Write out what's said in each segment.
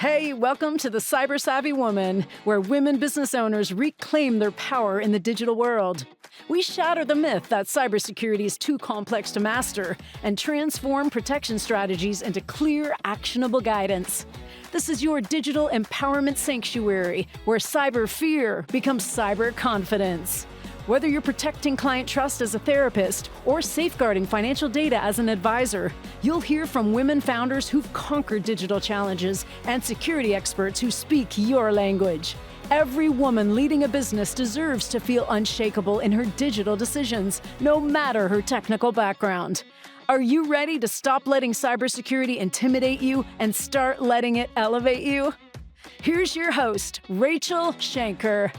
Hey, welcome to the Cyber Savvy Woman, where women business owners reclaim their power in the digital world. We shatter the myth that cybersecurity is too complex to master and transform protection strategies into clear, actionable guidance. This is your digital empowerment sanctuary, where cyber fear becomes cyber confidence. Whether you're protecting client trust as a therapist or safeguarding financial data as an advisor, you'll hear from women founders who've conquered digital challenges and security experts who speak your language. Every woman leading a business deserves to feel unshakable in her digital decisions, no matter her technical background. Are you ready to stop letting cybersecurity intimidate you and start letting it elevate you? Here's your host, Rachele Schainker.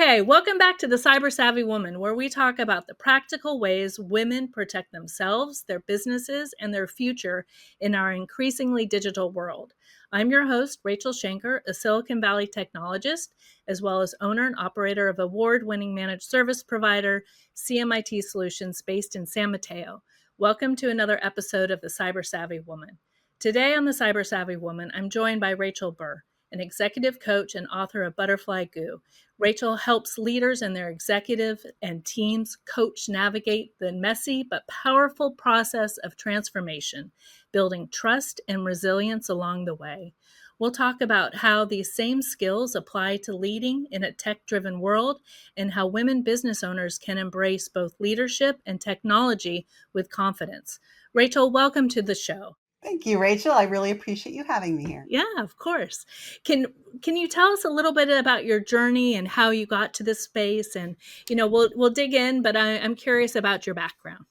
Okay, welcome back to the Cyber Savvy Woman, where we talk about the practical ways women protect themselves, their businesses, and their future in our increasingly digital world. I'm your host, Rachele Schainker, a Silicon Valley technologist, as well as owner and operator of award-winning managed service provider, CMIT Solutions, based in San Mateo. Welcome to another episode of the Cyber Savvy Woman. Today on the Cyber Savvy Woman, I'm joined by Rachel Burr, an executive coach and author of Butterfly Goo. Rachel helps leaders and their executive and teams coach navigate the messy but powerful process of transformation, building trust and resilience along the way. We'll talk about how these same skills apply to leading in a tech-driven world and how women business owners can embrace both leadership and technology with confidence. Rachel, welcome to the show. Thank you, Rachel. I really appreciate you having me here. Yeah, of course. Can you tell us a little bit about your journey and how you got to this space? And we'll dig in, but I'm curious about your background.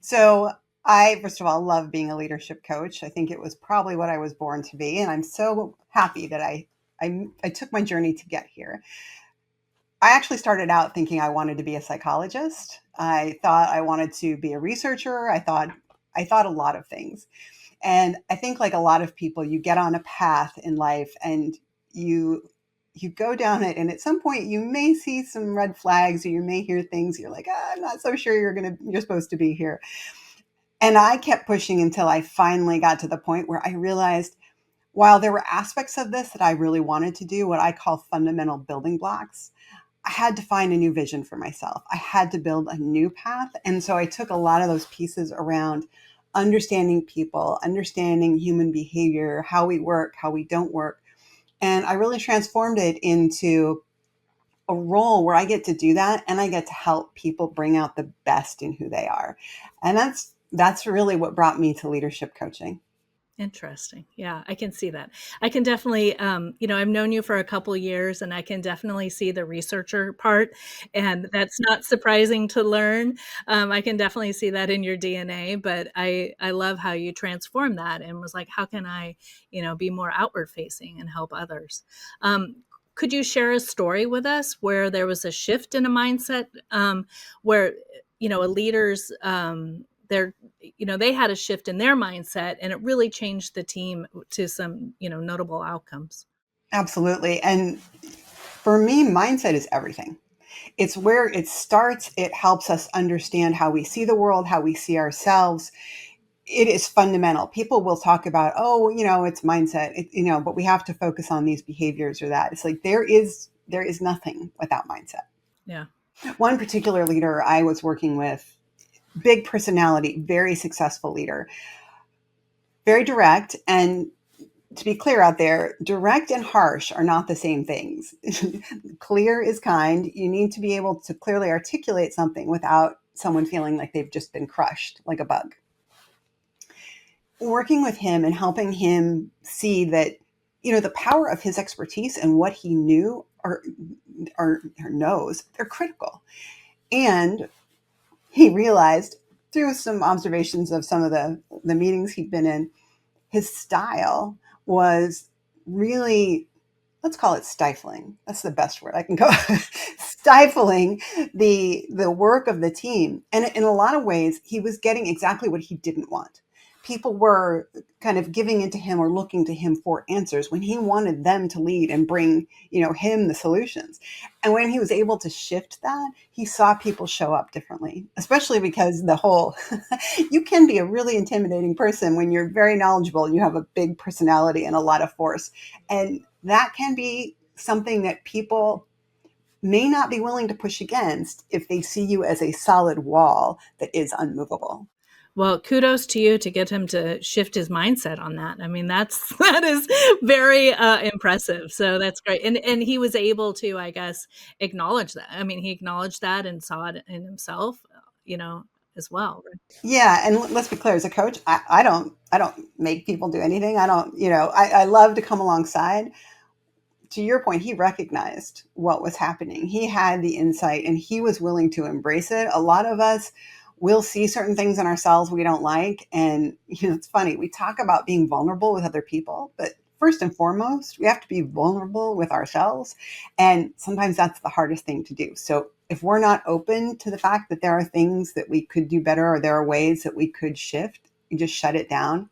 So I, first of all, love being a leadership coach. I think it was probably what I was born to be, and I'm so happy that I took my journey to get here. I actually started out thinking I wanted to be a psychologist. I thought I wanted to be a researcher. I thought a lot of things. And I think, like a lot of people, you get on a path in life and you go down it, and at some point you may see some red flags, or you may hear things you're like, I'm not so sure you're supposed to be here. And I kept pushing until I finally got to the point where I realized, while there were aspects of this that I really wanted to do, what I call fundamental building blocks, I had to find a new vision for myself. I had to build a new path. And so I took a lot of those pieces around understanding people, understanding human behavior, how we work, how we don't work. And I really transformed it into a role where I get to do that, and I get to help people bring out the best in who they are. And that's really what brought me to leadership coaching. Interesting. Yeah, I can see that. I can definitely, I've known you for a couple of years, and I can definitely see the researcher part, and that's not surprising to learn. I can definitely see that in your DNA, but I love how you transformed that and was like, how can I, be more outward facing and help others? Could you share a story with us where there was a shift in a mindset, where, a leader's, they had a shift in their mindset, and it really changed the team to some, notable outcomes. Absolutely. And for me, mindset is everything. It's where it starts. It helps us understand how we see the world, how we see ourselves. It is fundamental. People will talk about, it's mindset, but we have to focus on these behaviors or that. It's like there is nothing without mindset. Yeah. One particular leader I was working with, big personality, very successful leader, very direct. And to be clear out there, direct and harsh are not the same things. Clear is kind. You need to be able to clearly articulate something without someone feeling like they've just been crushed like a bug. Working with him and helping him see that, the power of his expertise and what he knew or knows, they're critical. And he realized through some observations of some of the meetings he'd been in, his style was really, let's call it stifling. That's the best word I can go. Stifling the work of the team. And in a lot of ways, he was getting exactly what he didn't want. people were kind of giving into him or looking to him for answers when he wanted them to lead and bring, him the solutions. And when he was able to shift that, he saw people show up differently, especially because the whole, you can be a really intimidating person when you're very knowledgeable and you have a big personality and a lot of force. And that can be something that people may not be willing to push against if they see you as a solid wall that is unmovable. Well, kudos to you to get him to shift his mindset on that. I mean, that is very impressive. So that's great, and he was able to, I guess, acknowledge that. I mean, he acknowledged that and saw it in himself, as well. Right? Yeah, and let's be clear, as a coach, I don't make people do anything. I don't, I love to come alongside. To your point, he recognized what was happening. He had the insight and he was willing to embrace it. A lot of us will see certain things in ourselves we don't like. And, it's funny, we talk about being vulnerable with other people, but first and foremost, we have to be vulnerable with ourselves. And sometimes that's the hardest thing to do. So if we're not open to the fact that there are things that we could do better or there are ways that we could shift, you just shut it down.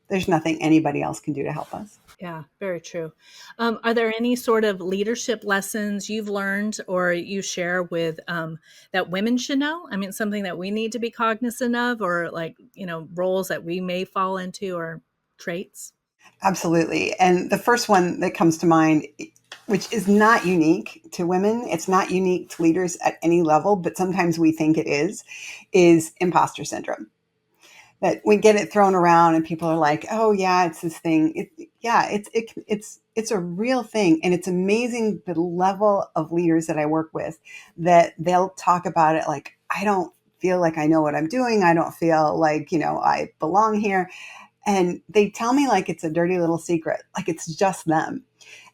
There's nothing anybody else can do to help us. Yeah, very true. Are there any sort of leadership lessons you've learned or you share with that women should know? I mean, something that we need to be cognizant of, or roles that we may fall into, or traits? Absolutely. And the first one that comes to mind, which is not unique to women, it's not unique to leaders at any level, but sometimes we think it is imposter syndrome. That we get it thrown around and people are like, oh yeah, it's this thing. It's a real thing. And it's amazing the level of leaders that I work with that they'll talk about it like, I don't feel like I know what I'm doing. I don't feel like, I belong here. And they tell me like it's a dirty little secret, like it's just them.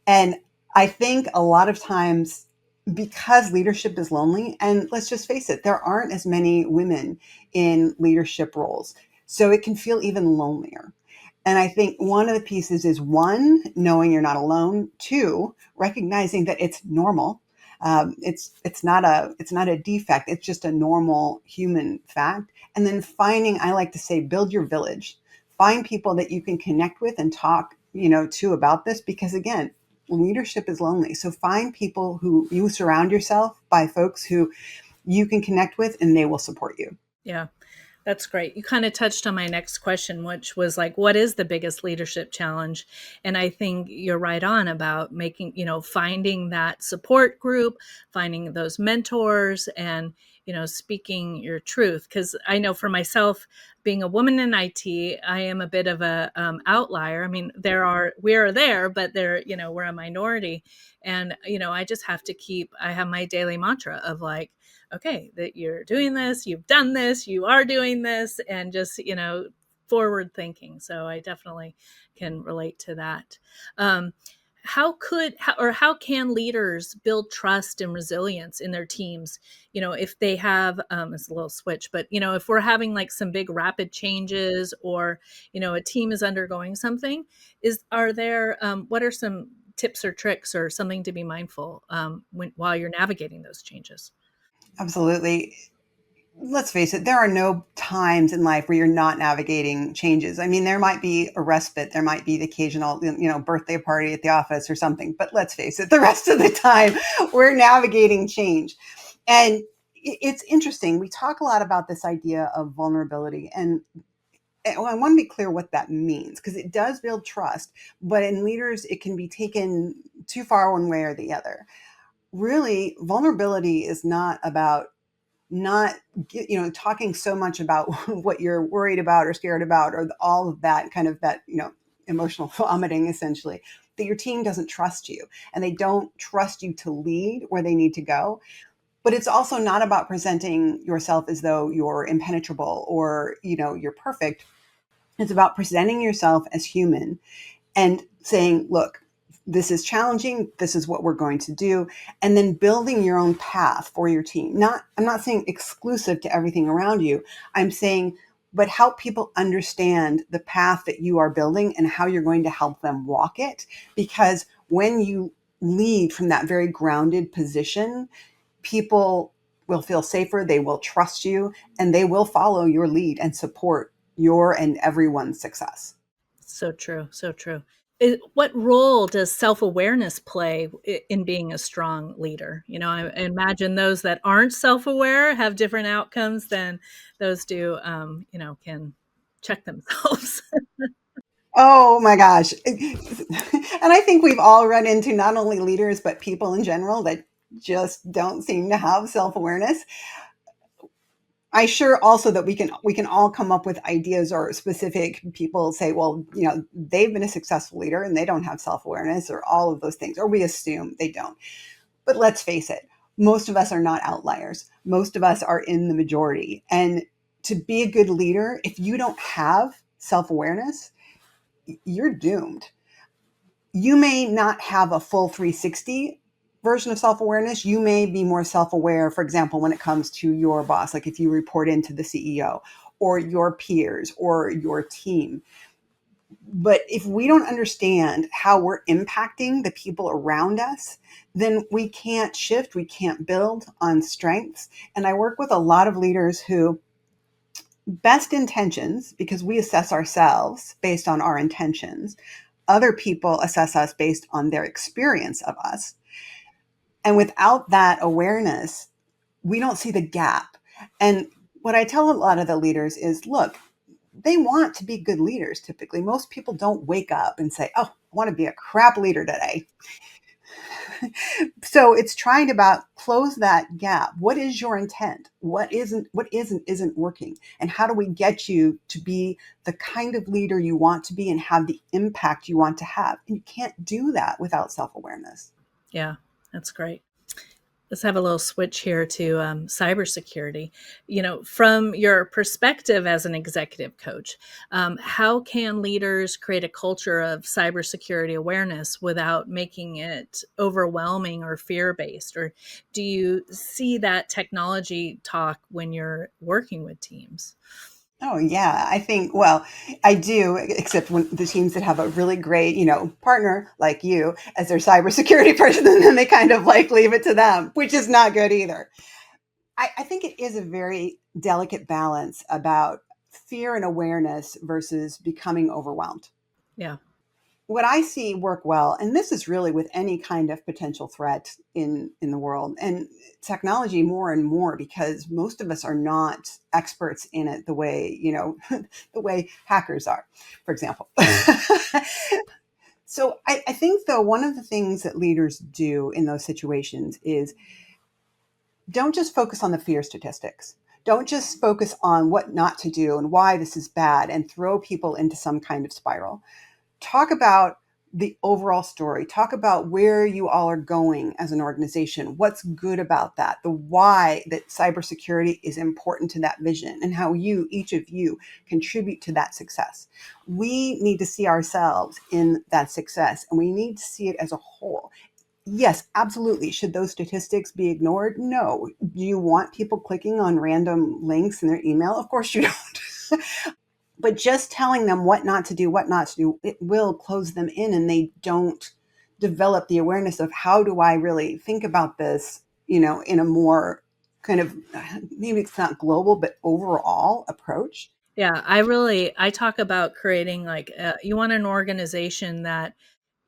And I think a lot of times because leadership is lonely, and let's just face it, there aren't as many women in leadership roles. So it can feel even lonelier. And I think one of the pieces is one, knowing you're not alone. Two, recognizing that it's normal. It's not a defect. It's just a normal human fact. And then finding, I like to say, build your village. Find people that you can connect with and talk, to about this. Because again, leadership is lonely. So find people who you surround yourself by folks who you can connect with and they will support you. Yeah. That's great. You kind of touched on my next question, which was like, what is the biggest leadership challenge? And I think you're right on about making, finding that support group, finding those mentors, and, speaking your truth. Because I know for myself, being a woman in IT, I am a bit of a outlier. I mean, we are there, but we're a minority. And, I just have to I have my daily mantra of like, okay, that you're doing this, you've done this, you are doing this, and just, forward thinking. So I definitely can relate to that. How can leaders build trust and resilience in their teams? If they have, it's a little switch, but, if we're having like some big rapid changes or, a team is undergoing something, what are some tips or tricks or something to be mindful while you're navigating those changes? Absolutely. Let's face it, there are no times in life where you're not navigating changes. I mean, there might be a respite, there might be the occasional, birthday party at the office or something, but let's face it, the rest of the time we're navigating change. And it's interesting. We talk a lot about this idea of vulnerability, and I want to be clear what that means because it does build trust, but in leaders, it can be taken too far one way or the other. Really, vulnerability is not about not talking so much about what you're worried about or scared about or all of that kind of that emotional vomiting essentially, that your team doesn't trust you and they don't trust you to lead where they need to go. But it's also not about presenting yourself as though you're impenetrable or you're perfect. It's about presenting yourself as human and saying, look, this is challenging. This is what we're going to do. And then building your own path for your team. I'm not saying exclusive to everything around you. I'm saying, but help people understand the path that you are building and how you're going to help them walk it. Because when you lead from that very grounded position, people will feel safer. They will trust you and they will follow your lead and support your and everyone's success. So true. So true. What role does self-awareness play in being a strong leader? I imagine those that aren't self-aware have different outcomes than those do, can check themselves. Oh my gosh. And I think we've all run into not only leaders, but people in general that just don't seem to have self-awareness. I sure also that we can all come up with ideas, or specific people say, well, they've been a successful leader and they don't have self-awareness, or all of those things, or we assume they don't. But let's face it, most of us are not outliers. Most of us are in the majority. And to be a good leader, if you don't have self-awareness, you're doomed. You may not have a full 360 version of self-awareness. You may be more self-aware, for example, when it comes to your boss, like if you report into the CEO, or your peers, or your team. But if we don't understand how we're impacting the people around us, then we can't shift, we can't build on strengths. And I work with a lot of leaders who, best intentions, because we assess ourselves based on our intentions. Other people assess us based on their experience of us. And without that awareness, we don't see the gap. And what I tell a lot of the leaders is, look, they want to be good leaders. Typically, most people don't wake up and say, oh, I want to be a crap leader today. So it's trying to about close that gap. What is your intent? What isn't working? And how do we get you to be the kind of leader you want to be and have the impact you want to have? And you can't do that without self-awareness. Yeah, that's great. Let's have a little switch here to cybersecurity. From your perspective as an executive coach, how can leaders create a culture of cybersecurity awareness without making it overwhelming or fear-based? Or do you see that technology talk when you're working with teams? Oh yeah, I think, well, I do, except when the teams that have a really great, partner like you as their cybersecurity person, and then they kind of like leave it to them, which is not good either. I think it is a very delicate balance about fear and awareness versus becoming overwhelmed. Yeah. What I see work well, and this is really with any kind of potential threat in the world, and technology more and more, because most of us are not experts in it the way, the way hackers are, for example. So I think, though, one of the things that leaders do in those situations is, don't just focus on the fear statistics. Don't just focus on what not to do and why this is bad and throw people into some kind of spiral. Talk about the overall story. Talk about where you all are going as an organization. What's good about that? The why that cybersecurity is important to that vision, and how each of you, contribute to that success. We need to see ourselves in that success, and we need to see it as a whole. Yes, absolutely. Should those statistics be ignored? No. Do you want people clicking on random links in their email? Of course you don't. But just telling them what not to do, it will close them in, and they don't develop the awareness of, how do I really think about this, in a more kind of, maybe it's not global, but overall approach. Yeah, I talk about creating like you want an organization that,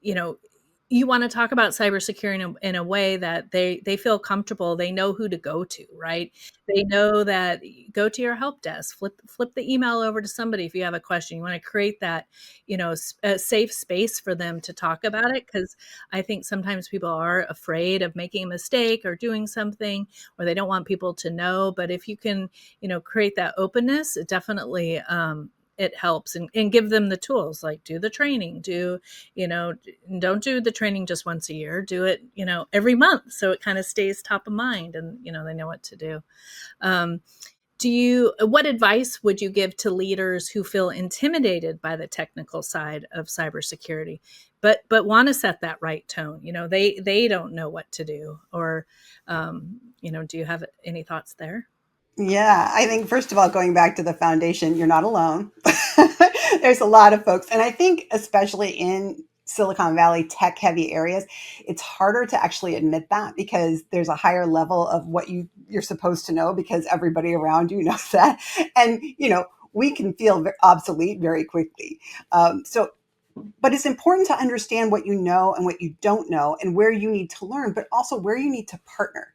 you know, you want to talk about cybersecurity in a way that they feel comfortable. They know who to go to, right? They know that go to your help desk, flip the email over to somebody if you have a question. You want to create that, a safe space for them to talk about it, because I think sometimes people are afraid of making a mistake or doing something, or they don't want people to know. But if you can, create that openness, it definitely it helps, and give them the tools, like do the training, you know, don't do the training just once a year, do it, every month. So it kind of stays top of mind, and, they know what to do. Um, what advice would you give to leaders who feel intimidated by the technical side of cybersecurity, but want to set that right tone? They don't know what to do, or, do you have any thoughts there? Yeah, I think, first of all, going back to the foundation, you're not alone. There's a lot of folks. And I think, especially in Silicon Valley tech heavy areas, it's harder to actually admit that, because there's a higher level of what you're supposed to know, because everybody around you knows that. And, we can feel obsolete very quickly. But it's important to understand what you know and what you don't know and where you need to learn, but also where you need to partner.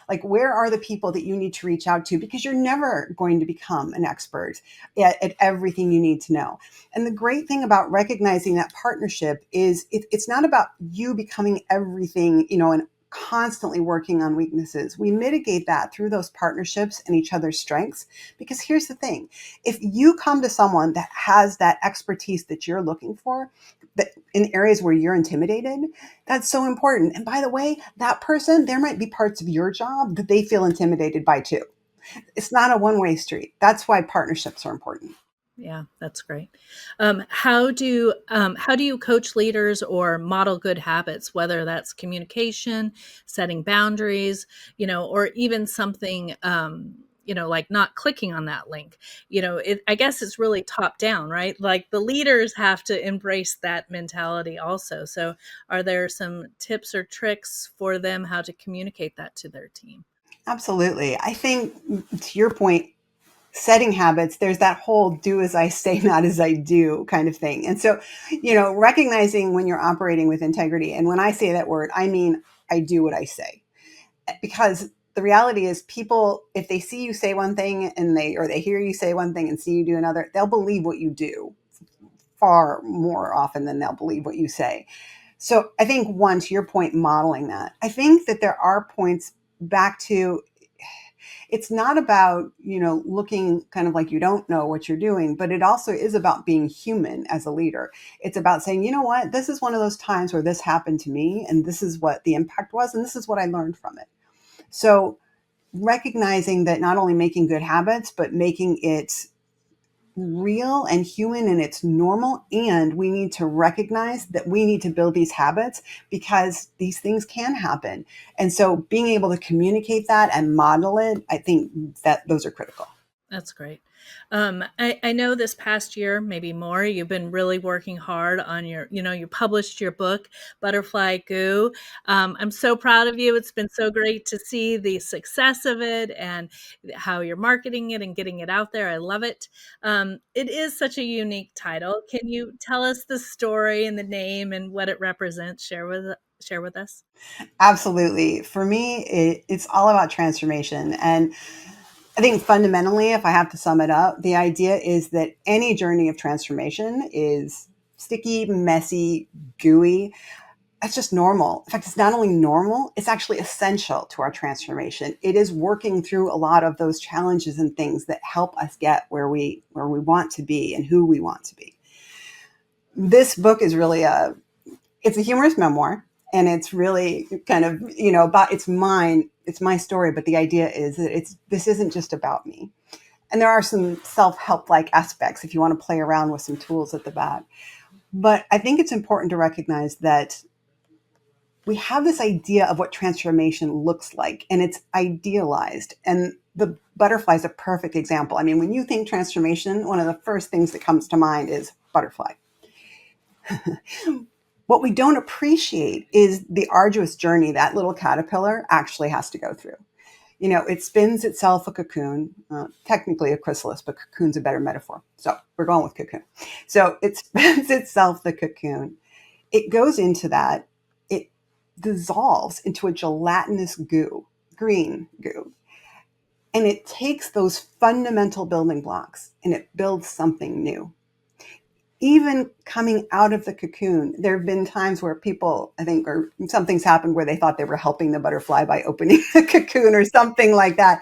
Like, where are the people that you need to reach out to? Because you're never going to become an expert at everything you need to know. And the great thing about recognizing that partnership is it's not about you becoming everything, and constantly working on weaknesses. We mitigate that through those partnerships and each other's strengths. Because here's the thing, if you come to someone that has that expertise that you're looking for, that in areas where you're intimidated, that's so important. And by the way, that person, there might be parts of your job that they feel intimidated by too. It's not a one-way street. That's why partnerships are important. Yeah, that's great. How do you coach leaders or model good habits, whether that's communication, setting boundaries, or even something, like not clicking on that link? I guess it's really top down, right? Like the leaders have to embrace that mentality also. So, are there some tips or tricks for them how to communicate that to their team? Absolutely. I think, to your point, setting habits, there's that whole do as I say, not as I do kind of thing. And so, recognizing when you're operating with integrity, and when I say that word, I mean, I do what I say. Because the reality is, people, if they see you say one thing or they hear you say one thing and see you do another, they'll believe what you do far more often than they'll believe what you say. So I think, one, to your point, modeling that. I think that there are points back to, it's not about, looking kind of like you don't know what you're doing, but it also is about being human as a leader. It's about saying, you know what, this is one of those times where this happened to me, and this is what the impact was, and this is what I learned from it. So recognizing that not only making good habits, but making it real and human and it's normal. And we need to recognize that we need to build these habits because these things can happen. And so being able to communicate that and model it, I think that those are critical. That's great. I know this past year, maybe more, you've been really working hard on you published your book, Butterfly Goo. I'm so proud of you. It's been so great to see the success of it and how you're marketing it and getting it out there. I love it. It is such a unique title. Can you tell us the story and the name and what it represents? Share with us. Absolutely. For me, it's all about transformation. And I think fundamentally, if I have to sum it up, the idea is that any journey of transformation is sticky, messy, gooey. That's just normal. In fact, it's not only normal, it's actually essential to our transformation. It is working through a lot of those challenges and things that help us get where we want to be and who we want to be. This book is really it's a humorous memoir, and it's really kind of, about, it's my story, but the idea is that this isn't just about me. And there are some self-help like aspects if you want to play around with some tools at the back. But I think it's important to recognize that we have this idea of what transformation looks like, and it's idealized. And the butterfly is a perfect example. I mean, when you think transformation, one of the first things that comes to mind is butterfly. What we don't appreciate is the arduous journey that little caterpillar actually has to go through. It spins itself a cocoon, technically a chrysalis, but cocoon's a better metaphor. So we're going with cocoon. So it spins itself the cocoon. It goes into that. It dissolves into a gelatinous goo, green goo. And it takes those fundamental building blocks and it builds something new. Even coming out of the cocoon, there have been times where people, I think, or something's happened where they thought they were helping the butterfly by opening the cocoon or something like that.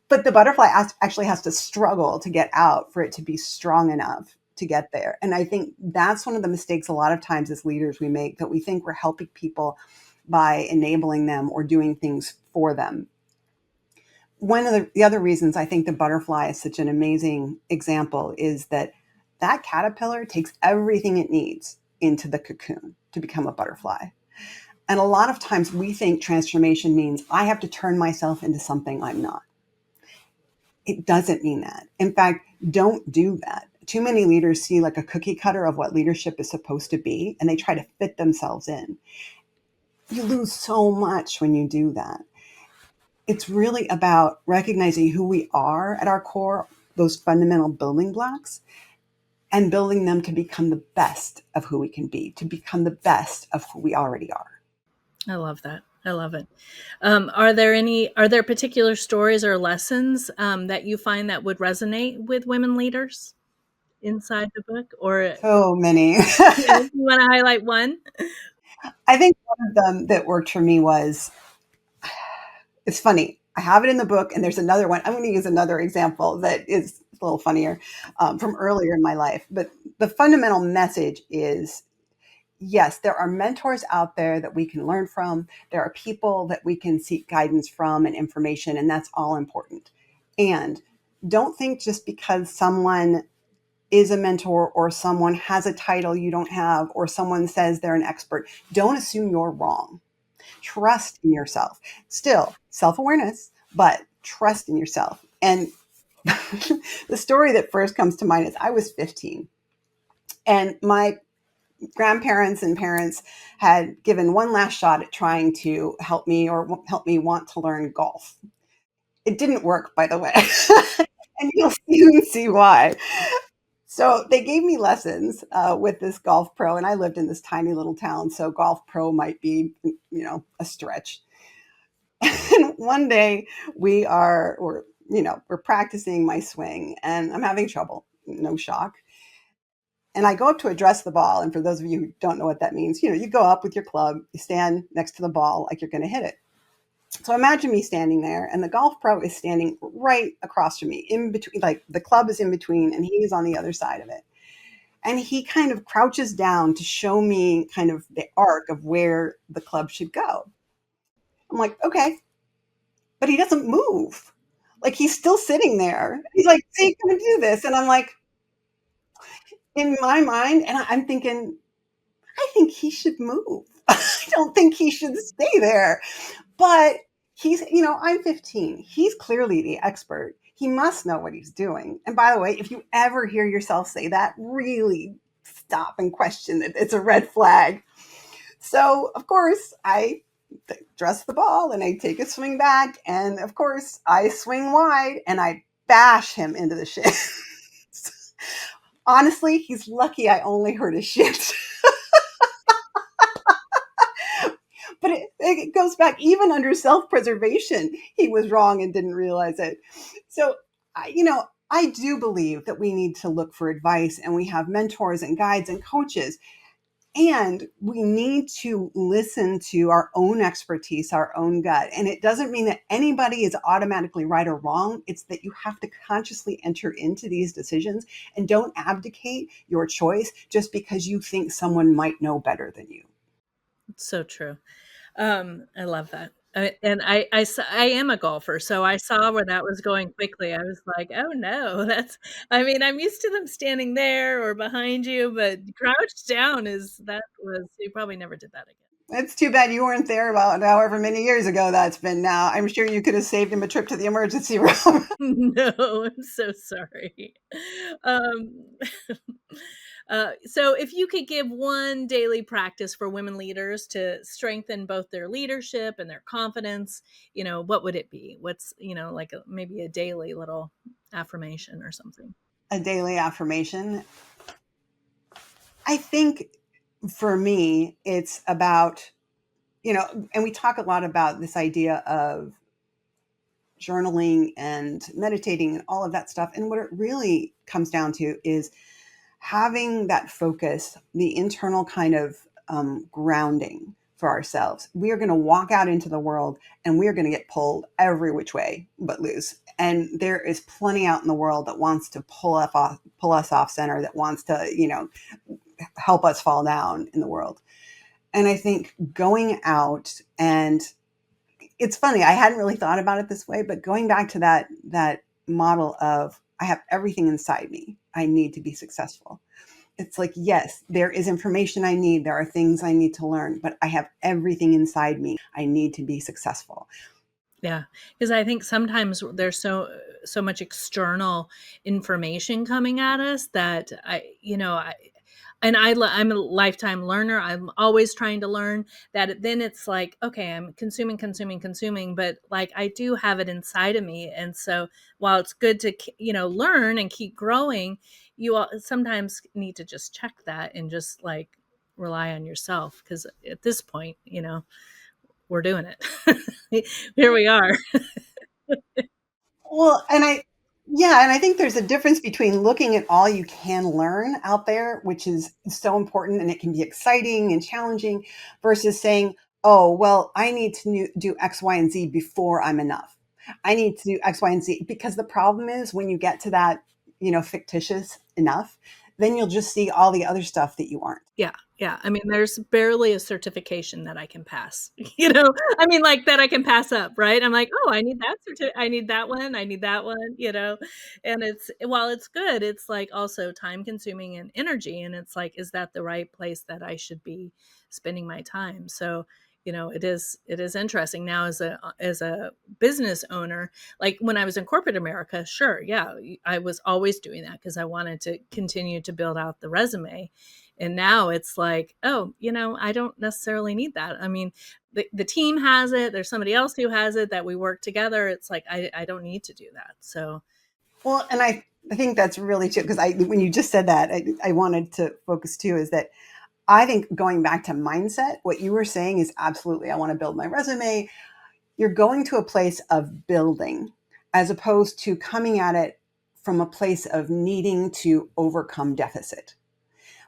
But the butterfly actually has to struggle to get out for it to be strong enough to get there. And I think that's one of the mistakes a lot of times as leaders we make, that we think we're helping people by enabling them or doing things for them. One of the other reasons I think the butterfly is such an amazing example is that caterpillar takes everything it needs into the cocoon to become a butterfly. And a lot of times we think transformation means I have to turn myself into something I'm not. It doesn't mean that. In fact, don't do that. Too many leaders see like a cookie cutter of what leadership is supposed to be, and they try to fit themselves in. You lose so much when you do that. It's really about recognizing who we are at our core, those fundamental building blocks and building them to become the best of who we can be, to become the best of who we already are. I love that. I love it. Are there particular stories or lessons that you find that would resonate with women leaders inside the book? Or So many. you want to highlight one? I think one of them that worked for me was, it's funny. I have it in the book, and there's another one. I'm going to use another example that is a little funnier from earlier in my life. But the fundamental message is, yes, there are mentors out there that we can learn from. There are people that we can seek guidance from and information, and that's all important. And don't think just because someone is a mentor or someone has a title you don't have or someone says they're an expert, don't assume you're wrong. Trust in yourself. Still, self-awareness, but trust in yourself. And the story that first comes to mind is I was 15, and my grandparents and parents had given one last shot at trying to help me want to learn golf. It didn't work, by the way. And you'll soon see why. So they gave me lessons with this golf pro, and I lived in this tiny little town, so golf pro might be, a stretch. And one day we're practicing my swing, and I'm having trouble. No shock. And I go up to address the ball. And for those of you who don't know what that means, you go up with your club, you stand next to the ball like you're going to hit it. So imagine me standing there, and the golf pro is standing right across from me, in between, like the club is in between, and he's on the other side of it. And he kind of crouches down to show me kind of the arc of where the club should go. I'm like, okay. But he doesn't move. Like, he's still sitting there. He's like, see, come and do this. And I'm like, in my mind, and I'm thinking, I think he should move. I don't think he should stay there. But I'm 15. He's clearly the expert. He must know what he's doing. And by the way, if you ever hear yourself say that, really stop and question it. It's a red flag. So, of course, I dress the ball and I take a swing back. And of course, I swing wide and I bash him into the shins. Honestly, he's lucky I only hurt his shins. But it goes back, even under self-preservation, he was wrong and didn't realize it. So, I do believe that we need to look for advice, and we have mentors and guides and coaches. And we need to listen to our own expertise, our own gut. And it doesn't mean that anybody is automatically right or wrong. It's that you have to consciously enter into these decisions and don't abdicate your choice just because you think someone might know better than you. It's so true. I love that. I am a golfer, so I saw where that was going quickly. I was like, oh no, I'm used to them standing there or behind you, but crouched down you probably never did that again. It's too bad you weren't there about however many years ago that's been now. I'm sure you could have saved him a trip to the emergency room. No, I'm so sorry. Um, so if you could give one daily practice for women leaders to strengthen both their leadership and their confidence, what would it be? What's, maybe a daily little affirmation or something? A daily affirmation. I think for me, it's about, and we talk a lot about this idea of journaling and meditating and all of that stuff. And what it really comes down to is having that focus, the internal kind of grounding for ourselves. We are going to walk out into the world and we are going to get pulled every which way but loose. And there is plenty out in the world that wants to pull us off center, that wants to, help us fall down in the world. And I think going out, and it's funny, I hadn't really thought about it this way, but going back to that model of I have everything inside me. I need to be successful. It's like, yes, there is information I need. There are things I need to learn, but I have everything inside me. I need to be successful. Yeah, because I think sometimes there's so much external information coming at us that and I'm a lifetime learner. I'm always trying to learn. That then it's like, okay, I'm consuming, but like I do have it inside of me. And so while it's good to, learn and keep growing, you sometimes need to just check that and just like rely on yourself. Because at this point, we're doing it. Here we are. Well, and I think there's a difference between looking at all you can learn out there, which is so important and it can be exciting and challenging, versus saying, oh, well, I need to do X, Y, and Z before I'm enough. I need to do X, Y, and Z. Because the problem is when you get to that, fictitious enough, then you'll just see all the other stuff that you aren't. Yeah. Yeah. I mean, there's barely a certification that I can pass, I mean, like that I can pass up, right? I'm like, oh, I need that I need that one. I need that one, and while it's good, it's like also time consuming and energy. And it's like, is that the right place that I should be spending my time? So, it is interesting now as a business owner. Like when I was in corporate America, sure. Yeah. I was always doing that because I wanted to continue to build out the resume. And now it's like, oh, I don't necessarily need that. I mean, the team has it. There's somebody else who has it that we work together. It's like, I don't need to do that. So, Well, and I think that's really true because when you just said that, I wanted to focus too, is that I think going back to mindset, what you were saying is absolutely, I want to build my resume. You're going to a place of building as opposed to coming at it from a place of needing to overcome deficit.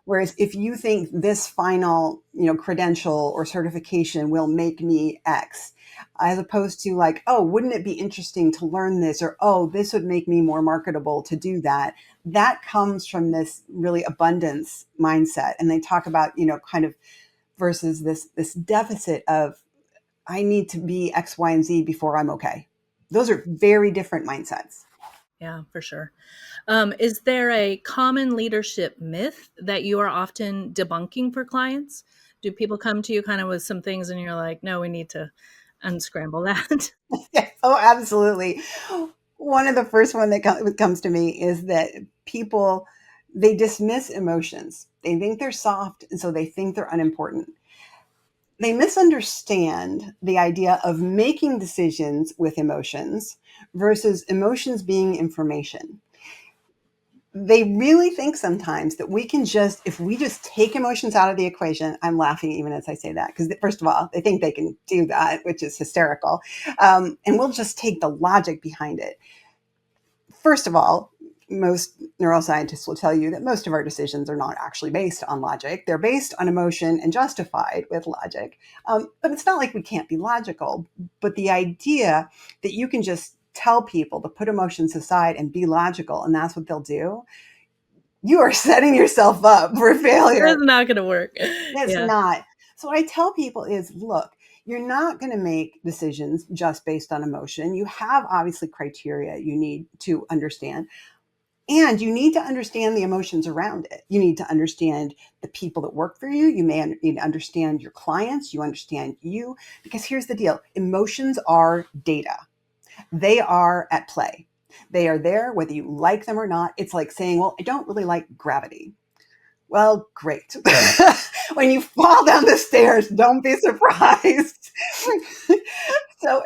Whereas if you think this final, credential or certification will make me X, as opposed to like, oh, wouldn't it be interesting to learn this? Or, oh, this would make me more marketable to do that. That comes from this really abundance mindset. And they talk about, kind of versus this deficit of I need to be X, Y, and Z before I'm okay. Those are very different mindsets. yeah, for sure. Is there a common leadership myth that you are often debunking for clients? Do people come to you kind of with some things and you're like, no, we need to unscramble that? Yeah. Oh, absolutely. One of the first one that comes to me is that people, they dismiss emotions. They think they're soft, and so they think they're unimportant. They misunderstand the idea of making decisions with emotions versus emotions being information. They really think sometimes that we can just, if we just take emotions out of the equation, I'm laughing even as I say that, because first of all, they think they can do that, which is hysterical. And we'll just take the logic behind it. First of all, most neuroscientists will tell you that most of our decisions are not actually based on logic. They're based on emotion and justified with logic. But it's not like we can't be logical. But the idea that you can just tell people to put emotions aside and be logical, and that's what they'll do, you are setting yourself up for failure. It's not going to work. It's Yeah. not. So what I tell people is, look, you're not going to make decisions just based on emotion. You have obviously criteria you need to understand. And you need to understand the emotions around it. You need to understand the people that work for you. You may need to understand your clients. You understand you. Because here's the deal. Emotions are data. They are at play. They are there whether you like them or not. It's like saying, well, I don't really like gravity. Well, great. When you fall down the stairs, don't be surprised. So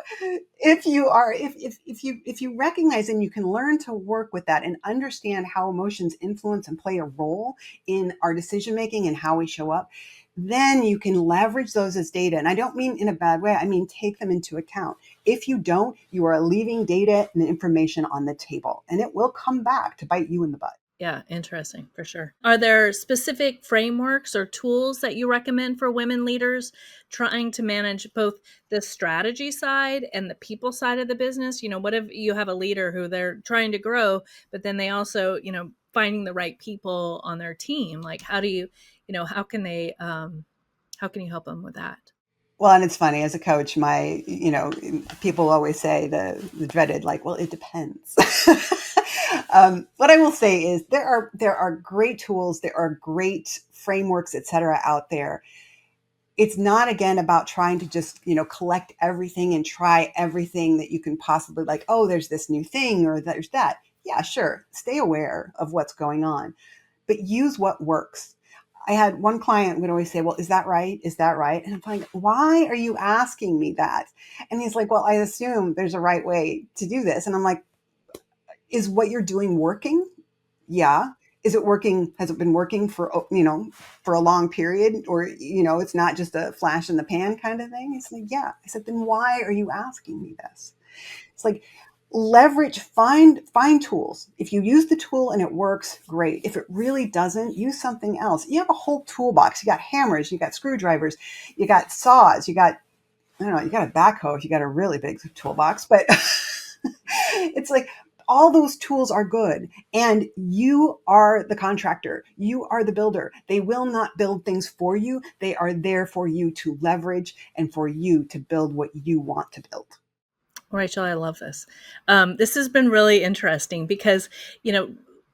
if you recognize and you can learn to work with that and understand how emotions influence and play a role in our decision making and how we show up, then you can leverage those as data. And I don't mean in a bad way. I mean, take them into account. If you don't, you are leaving data and information on the table, and it will come back to bite you in the butt. Yeah, interesting, for sure. Are there specific frameworks or tools that you recommend for women leaders trying to manage both the strategy side and the people side of the business? What if you have a leader who they're trying to grow, but then they also, finding the right people on their team? Like, how do you, how can they, how can you help them with that? Well, and it's funny as a coach, people always say the dreaded, like, well, it depends. What I will say is there are great tools, there are great frameworks, et cetera, out there. It's not, again, about trying to just, collect everything and try everything that you can possibly, like, oh, there's this new thing or there's that. Yeah, sure. Stay aware of what's going on, but use what works. I had one client would always say, well, is that right? Is that right? And I'm like, why are you asking me that? And he's like, well, I assume there's a right way to do this. And I'm like, is what you're doing working? Yeah. Is it working? Has it been working for, for a long period, or, it's not just a flash in the pan kind of thing? He's like, yeah. I said, then why are you asking me this? It's like, leverage, find tools. If you use the tool and it works, great. If it really doesn't, use something else. You have a whole toolbox. You got hammers, you got screwdrivers, you got saws, you got, I don't know, you got a backhoe if you got a really big toolbox, but it's like, all those tools are good, and you are the contractor. You are the builder. They will not build things for you. They are there for you to leverage and for you to build what you want to build. Rachel, I love this. This has been really interesting because,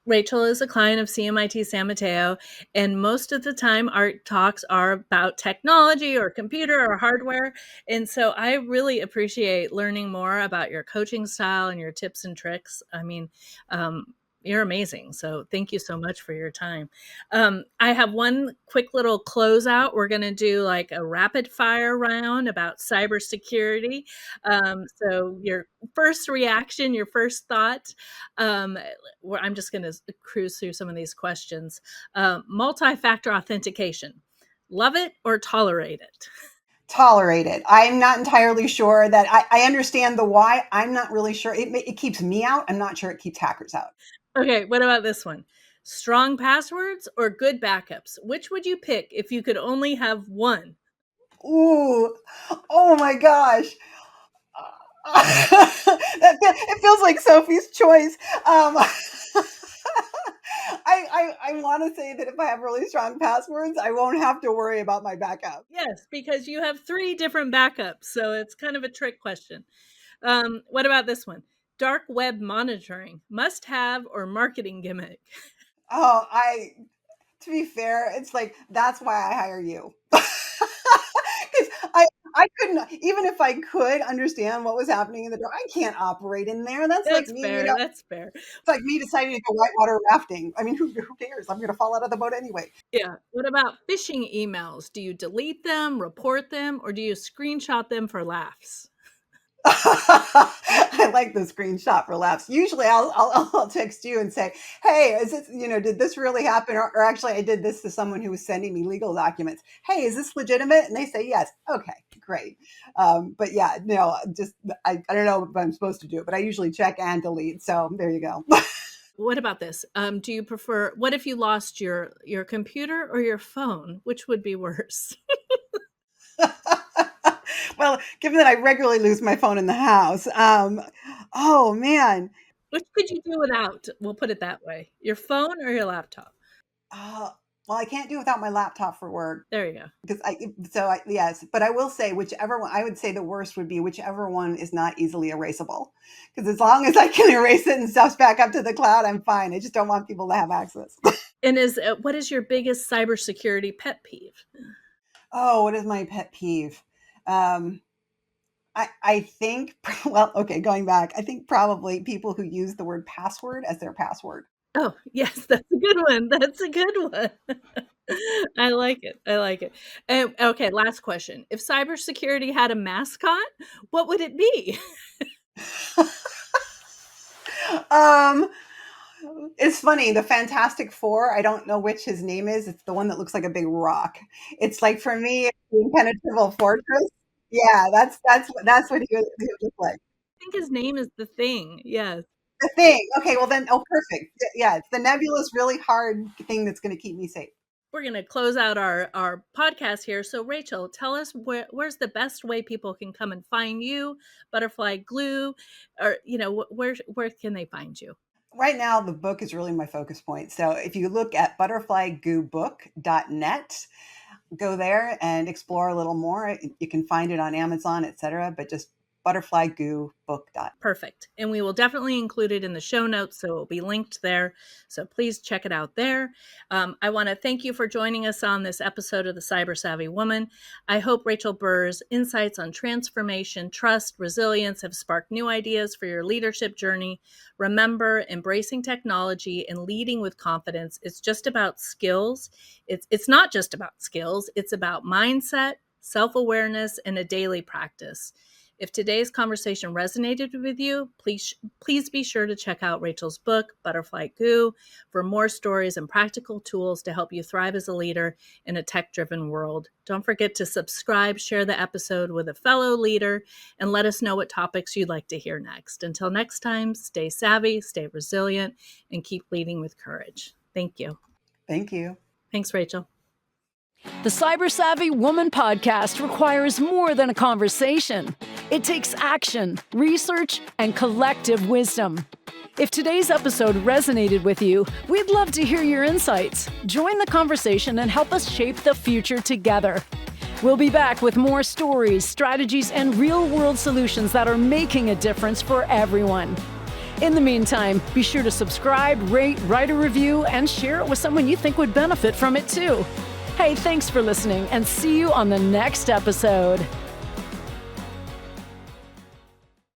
Rachel is a client of CMIT San Mateo, and most of the time our talks are about technology or computer or hardware. And so I really appreciate learning more about your coaching style and your tips and tricks. I mean, you're amazing. So thank you so much for your time. I have one quick little closeout. We're going to do like a rapid fire round about cybersecurity. So your first reaction, your first thought, I'm just going to cruise through some of these questions. Multi-factor authentication, love it or tolerate it? Tolerate it. I'm not entirely sure that I understand the why. I'm not really sure. It keeps me out. I'm not sure it keeps hackers out. Okay, what about this one? Strong passwords or good backups? Which would you pick if you could only have one? Ooh, oh my gosh. It feels like Sophie's choice. I want to say that if I have really strong passwords, I won't have to worry about my backup. Yes, because you have 3 different backups, so it's kind of a trick question. What about this one? Dark web monitoring, must have or marketing gimmick? Oh, to be fair, it's like, that's why I hire you. Because I couldn't, even if I could understand what was happening in the dark, I can't operate in there. That's like That's me, fair. That's fair. it's like me deciding to go whitewater rafting. I mean, who cares? I'm going to fall out of the boat anyway. Yeah. What about phishing emails? Do you delete them, report them, or do you screenshot them for laughs? I like the screenshot for laughs. Usually I'll text you and say, hey, is this, did this really happen? Or actually I did this to someone who was sending me legal documents. Hey, is this legitimate? And they say, yes. Okay, great. But yeah, no, just, I don't know if I'm supposed to do it, but I usually check and delete. So there you go. What about this? Do you prefer, what if you lost your computer or your phone? Which would be worse? Well, given that I regularly lose my phone in the house, oh man. Which could you do without? We'll put it that way. Your phone or your laptop? Uh, well, I can't do without my laptop for work. There you go. Because yes, but I will say whichever one, I would say the worst would be whichever one is not easily erasable. Because as long as I can erase it and stuff's back up to the cloud, I'm fine. I just don't want people to have access. And what is your biggest cybersecurity pet peeve? Oh, what is my pet peeve? Um, I think, well, okay, going back, I think probably people who use the word password as their password. Oh, yes, that's a good one. That's a good one. I like it. I like it. Okay, last question. If cybersecurity had a mascot, what would it be? um, it's funny. The Fantastic Four. I don't know which his name is. It's the one that looks like a big rock. It's like, for me, it's the impenetrable fortress. Yeah, that's what he would look like. I think his name is The Thing. Yes. The Thing. Okay, well then, oh, perfect. Yeah, it's the nebulous, really hard thing that's going to keep me safe. We're going to close out our podcast here. So, Rachel, tell us where's the best way people can come and find you, Butterfly Glue, or where can they find you? Right now, the book is really my focus point. So if you look at butterflygoobook.net, go there and explore a little more. You can find it on Amazon, etc. But just butterflygoobook.com. Perfect. And we will definitely include it in the show notes, so it will be linked there. So please check it out there. I want to thank you for joining us on this episode of The Cyber Savvy Woman. I hope Rachel Burr's insights on transformation, trust, resilience have sparked new ideas for your leadership journey. Remember, embracing technology and leading with confidence is just about skills. It's not just about skills. It's about mindset, self-awareness, and a daily practice. If today's conversation resonated with you, please be sure to check out Rachel's book, Butterfly Goo, for more stories and practical tools to help you thrive as a leader in a tech-driven world. Don't forget to subscribe, share the episode with a fellow leader, and let us know what topics you'd like to hear next. Until next time, stay savvy, stay resilient, and keep leading with courage. Thank you. Thank you. Thanks, Rachel. The Cyber Savvy Woman podcast requires more than a conversation. It takes action, research, and collective wisdom. If today's episode resonated with you, we'd love to hear your insights. Join the conversation and help us shape the future together. We'll be back with more stories, strategies, and real-world solutions that are making a difference for everyone. In the meantime, be sure to subscribe, rate, write a review, and share it with someone you think would benefit from it too. Hey, thanks for listening, and see you on the next episode.